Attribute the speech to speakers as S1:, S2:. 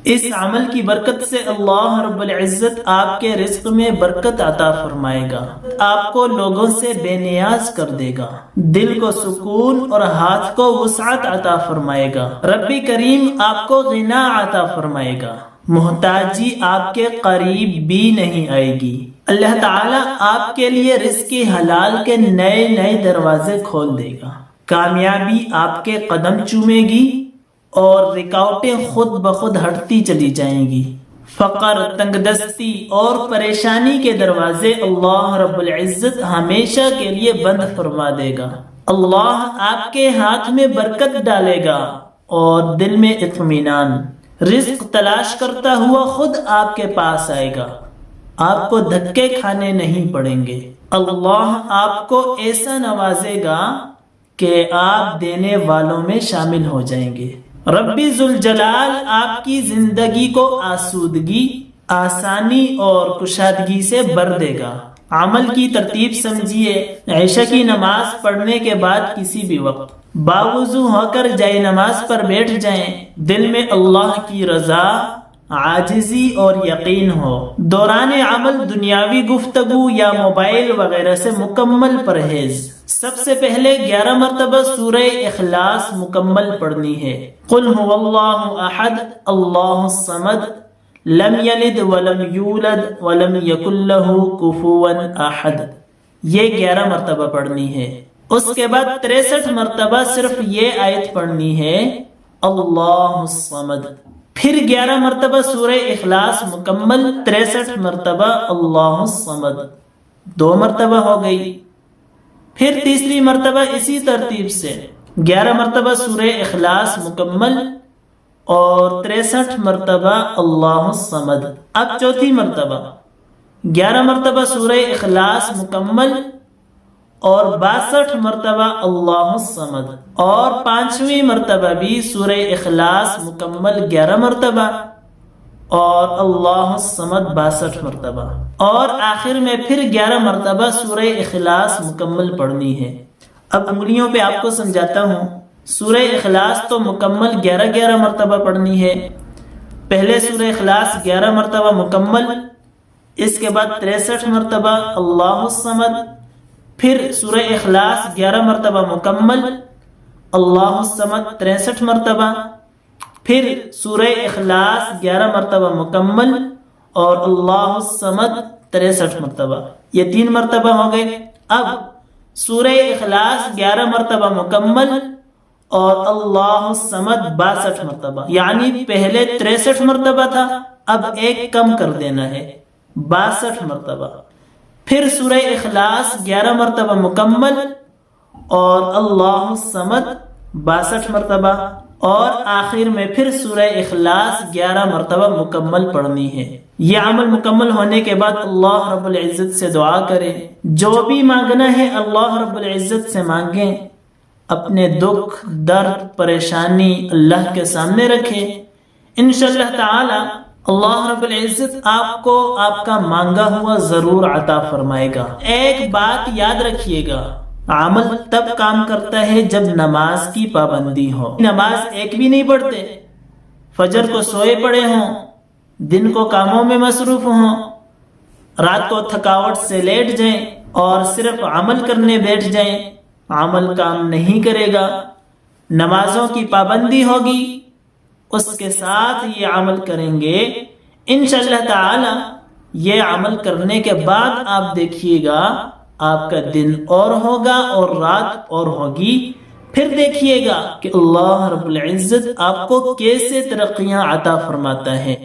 S1: اس عمل کی برکت سے اللہ رب العزت آپ کے رزق میں برکت عطا فرمائے گا، آپ کو لوگوں سے بے نیاز کر دے گا، دل کو سکون اور ہاتھ کو وسعت عطا فرمائے گا۔ رب کریم آپ کو غنا عطا فرمائے گا، محتاجی آپ کے قریب بھی نہیں آئے گی۔ اللہ تعالیٰ آپ کے لیے رزق حلال کے نئے نئے دروازے کھول دے گا، کامیابی آپ کے قدم چومے گی اور رکاوٹیں خود بخود ہٹتی چلی جائیں گی۔ فقر، تنگ دستی اور پریشانی کے دروازے اللہ رب العزت ہمیشہ کے لیے بند فرما دے گا۔ اللہ آپ کے ہاتھ میں برکت ڈالے گا اور دل میں اطمینان۔ رزق تلاش کرتا ہوا خود آپ کے پاس آئے گا، آپ کو دھکے کھانے نہیں پڑیں گے۔ اللہ آپ کو ایسا نوازے گا کہ آپ دینے والوں میں شامل ہو جائیں گے۔ ربی ذوالجلال آپ کی زندگی کو آسودگی، آسانی اور کشادگی سے بھر دے گا۔ عمل کی ترتیب سمجھیے، عشاء کی نماز پڑھنے کے بعد کسی بھی وقت باوضو ہو کر جائے نماز پر بیٹھ جائیں، دل میں اللہ کی رضا، عاجزی اور یقین ہو۔ دوران عمل دنیاوی گفتگو یا موبائل وغیرہ سے مکمل پرہیز۔ سب سے پہلے 11 مرتبہ سورہ اخلاص مکمل پڑھنی ہے۔ قل هو اللہ احد اللہ الصمد لم یلد ولم یولد ولم یکن لہ کفوا احد، یہ 11 مرتبہ پڑھنی ہے۔ اس کے بعد 63 مرتبہ صرف یہ آیت پڑھنی ہے، اللہ الصمد۔ پھر 11 مرتبہ سورہ اخلاص مکمل، 63 مرتبہ اللہ الصمد، 2 مرتبہ ہو گئی۔ پھر تیسری مرتبہ اسی ترتیب سے 11 مرتبہ سورہ اخلاص مکمل اور 63 مرتبہ اللہ الصمد۔ اب چوتھی مرتبہ 11 مرتبہ سورہ اخلاص مکمل اور 62 مرتبہ اللہ الصمد، اور 5ویں مرتبہ بھی سورہ اخلاص مکمل 11 مرتبہ اور اللہ الصمد 62 مرتبہ، اور آخر میں پھر 11 مرتبہ سورہ اخلاص مکمل پڑھنی ہے۔ اب انگلیوں پہ آپ کو سمجھاتا ہوں۔ سورہ اخلاص تو مکمل 11 مرتبہ پڑھنی ہے۔ پہلے سورہ اخلاص 11 مرتبہ مکمل، اس کے بعد 63 مرتبہ اللہ الصمد، پھر سورہ اخلاص 11 مرتبہ مکمل، اللہ الصمد 63 مرتبہ، پھر سورہ اخلاص 11 مرتبہ مکمل اور اللہ الصمد 63 مرتبہ، یہ 3 مرتبہ ہو گئے۔ اب سورہ اخلاص 11 مرتبہ مکمل اور اللہ الصمد 62 مرتبہ، یعنی پہلے 63 مرتبہ تھا، اب ایک کم کر دینا ہے، 62 مرتبہ۔ پھر سورہ اخلاص 11 مرتبہ مکمل اور اللہ الصمد 62 مرتبہ، اور آخر میں پھر سورہ اخلاص 11 مرتبہ مکمل پڑھنی ہے۔ یہ عمل مکمل ہونے کے بعد اللہ رب العزت سے دعا کریں، جو بھی مانگنا ہے اللہ رب العزت سے مانگیں، اپنے دکھ، درد، پریشانی اللہ کے سامنے رکھیں، انشاءاللہ تعالی اللہ رب العزت آپ کو آپ کا مانگا ہوا ضرور عطا فرمائے گا۔ ایک بات یاد رکھیے گا، عمل تب کام کرتا ہے جب نماز کی پابندی ہو۔ نماز ایک بھی نہیں پڑھتے، فجر کو سوئے پڑے ہوں، دن کو کاموں میں مصروف ہوں، رات کو تھکاوٹ سے لیٹ جائیں اور صرف عمل کرنے بیٹھ جائیں، عمل کام نہیں کرے گا۔ نمازوں کی پابندی ہوگی، اس کے ساتھ یہ عمل کریں گے، انشاءاللہ تعالی یہ عمل کرنے کے بعد آپ دیکھیے گا آپ کا دن اور ہوگا اور رات اور ہوگی۔ پھر دیکھیے گا کہ اللہ رب العزت آپ کو کیسے ترقیاں عطا فرماتا ہے۔